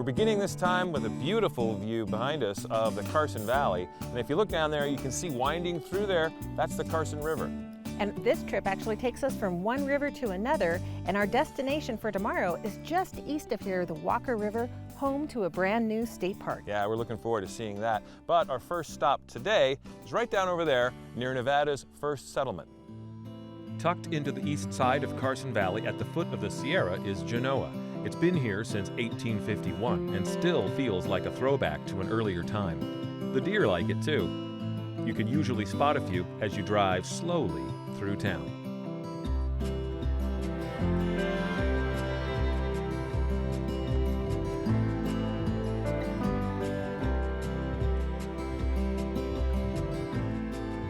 We're beginning this time with a beautiful view behind us of the Carson Valley. And if you look down there, you can see winding through there, that's the Carson River. And this trip actually takes us from one river to another, and our destination for tomorrow is just east of here, the Walker River, home to a brand new state park. Yeah, we're looking forward to seeing that. But our first stop today is right down over there near Nevada's first settlement. Tucked into the east side of Carson Valley at the foot of the Sierra is Genoa. It's been here since 1851 and still feels like a throwback to an earlier time. The deer like it too. You can usually spot a few as you drive slowly through town.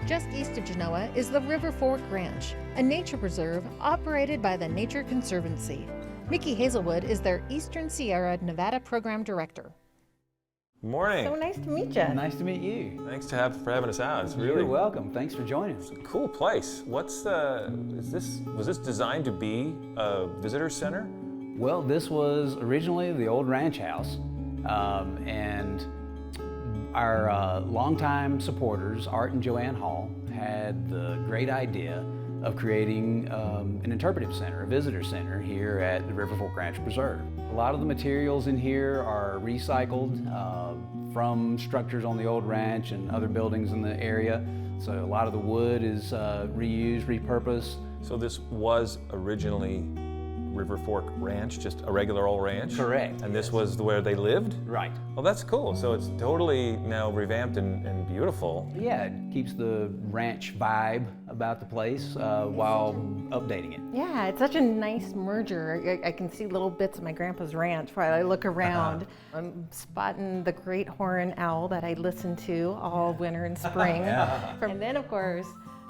Just east of Genoa is the River Fork Ranch, a nature preserve operated by the Nature Conservancy. Mickey Hazelwood is their Eastern Sierra Nevada Program Director. Morning. So nice to meet you. Nice to meet you. Thanks for having us out. It's really You're welcome. Thanks for joining us. cool place. Was this designed to be a visitor center? Well, this was originally the old ranch house, and our longtime supporters, Art and Joanne Hall, had the great idea of creating an interpretive center, a visitor center here at the River Fork Ranch Preserve. A lot of the materials in here are recycled from structures on the old ranch and other buildings in the area. So a lot of the wood is reused, repurposed. So this was originally River Fork Ranch, just a regular old ranch? Correct. And this was where they lived? Right. Well, that's cool. So it's totally now revamped and beautiful. Yeah, it keeps the ranch vibe about the place while updating it. Yeah, it's such a nice merger. I can see little bits of my grandpa's ranch while I look around. I'm spotting the great horned owl that I listen to all winter and spring. And then, of course,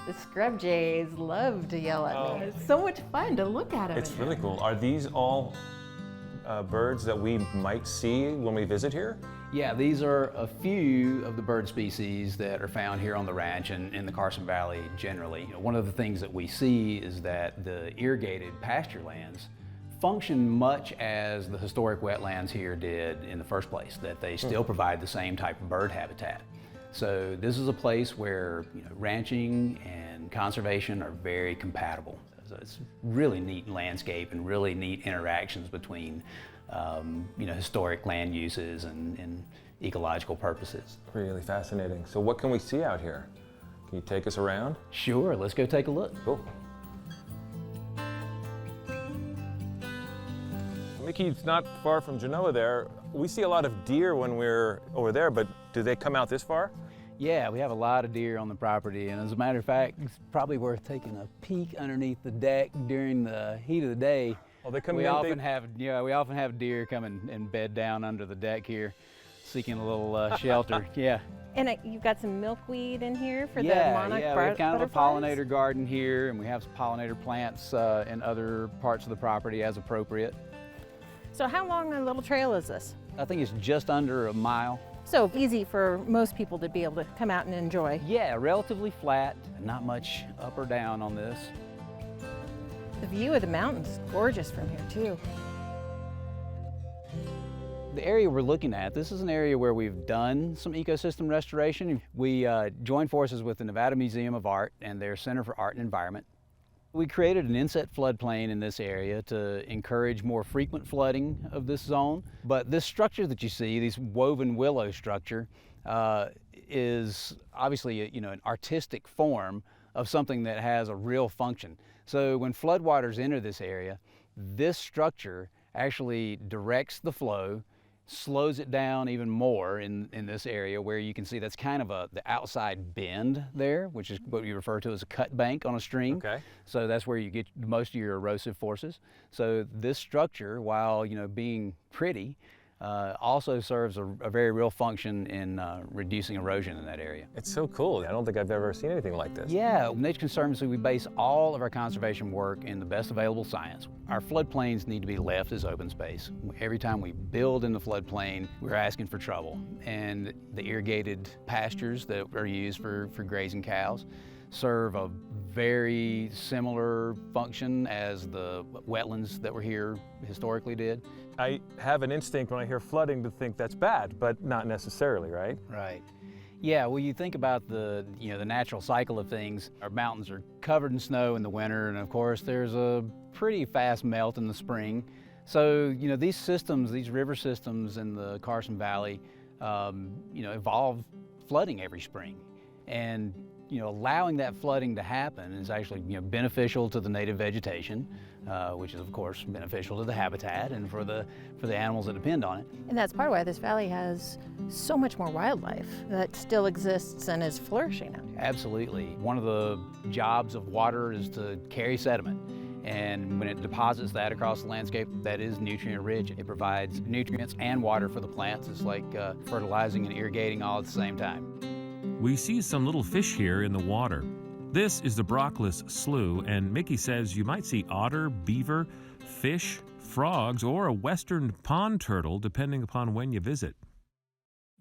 the scrub jays love to yell at me. It's so much fun to look at them. It's really cool. Are these all birds that we might see when we visit here? Yeah, these are a few of the bird species that are found here on the ranch and in the Carson Valley generally. You know, one of the things that we see is that the irrigated pasture lands function much as the historic wetlands here did in the first place, that they still provide the same type of bird habitat. So this is a place where ranching and conservation are very compatible. So it's really neat landscape and really neat interactions between historic land uses and ecological purposes. Really fascinating. So what can we see out here? Can you take us around? Sure, let's go take a look. Cool. Mickey, it's not far from Genoa there. We see a lot of deer when we're over there, but do they come out this far? Yeah, we have a lot of deer on the property, and as a matter of fact, it's probably worth taking a peek underneath the deck during the heat of the day. Oh, they come we in, often have deer come and bed down under the deck here, seeking a little shelter. Yeah. And you've got some milkweed in here for the monarch we have kind of a butterflies? pollinator garden here, and we have some pollinator plants in other parts of the property as appropriate. So how long a little trail is this? I think it's just under a mile. So easy for most people to be able to come out and enjoy. Yeah, relatively flat, not much up or down on this. The view of the mountains is gorgeous from here too. The area we're looking at, this is an area where we've done some ecosystem restoration. We joined forces with the Nevada Museum of Art and their Center for Art and Environment. We created an inset floodplain in this area to encourage more frequent flooding of this zone. But this structure that you see, this woven willow structure, is obviously an artistic form of something that has a real function. So when floodwaters enter this area, this structure actually directs the flow, slows it down even more in this area where you can see that's kind of the outside bend there, which is what you refer to as a cut bank on a stream. Okay. So that's where you get most of your erosive forces. So this structure, while being pretty, also serves a very real function in reducing erosion in that area. It's so cool. I don't think I've ever seen anything like this. Yeah, Nature Conservancy, we base all of our conservation work in the best available science. Our floodplains need to be left as open space. Every time we build in the floodplain, we're asking for trouble. And the irrigated pastures that are used for grazing cows, serve a very similar function as the wetlands that were here historically did. I have an instinct when I hear flooding to think that's bad, but not necessarily, right? Right. Yeah, well, you think about the natural cycle of things. Our mountains are covered in snow in the winter, and of course there's a pretty fast melt in the spring. So, these systems, these river systems in the Carson Valley, involve flooding every spring. And, allowing that flooding to happen is actually, beneficial to the native vegetation, which is, of course, beneficial to the habitat and for the animals that depend on it. And that's part of why this valley has so much more wildlife that still exists and is flourishing now. Absolutely. One of the jobs of water is to carry sediment. And when it deposits that across the landscape, that is nutrient rich. It provides nutrients and water for the plants. It's like fertilizing and irrigating all at the same time. We see some little fish here in the water. This is the Brockless Slough, and Mickey says you might see otter, beaver, fish, frogs, or a western pond turtle, depending upon when you visit.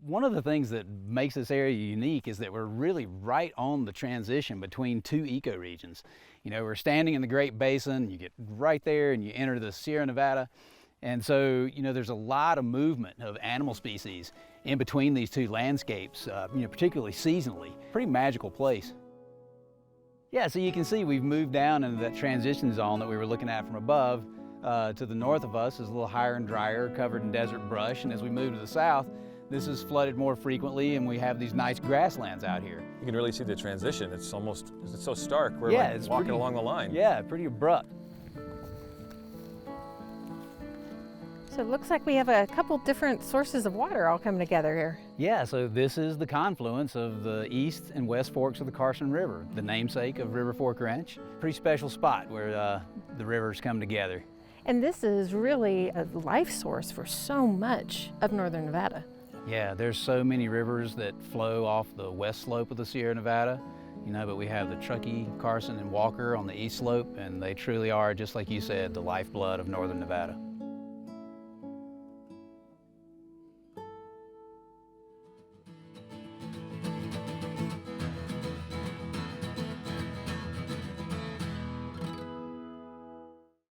One of the things that makes this area unique is that we're really right on the transition between two ecoregions. We're standing in the Great Basin, you get right there and you enter the Sierra Nevada. And so, there's a lot of movement of animal species in between these two landscapes, particularly seasonally. Pretty magical place. Yeah, so you can see we've moved down into that transition zone that we were looking at from above. To the north of us is a little higher and drier, covered in desert brush. And as we move to the south, this is flooded more frequently, and we have these nice grasslands out here. You can really see the transition. It's so stark. We're it's walking along the line. Yeah, pretty abrupt. So it looks like we have a couple different sources of water all coming together here. Yeah, so this is the confluence of the east and west forks of the Carson River, the namesake of River Fork Ranch. Pretty special spot where the rivers come together. And this is really a life source for so much of northern Nevada. Yeah, there's so many rivers that flow off the west slope of the Sierra Nevada, but we have the Truckee, Carson, and Walker on the east slope, and they truly are, just like you said, the lifeblood of northern Nevada.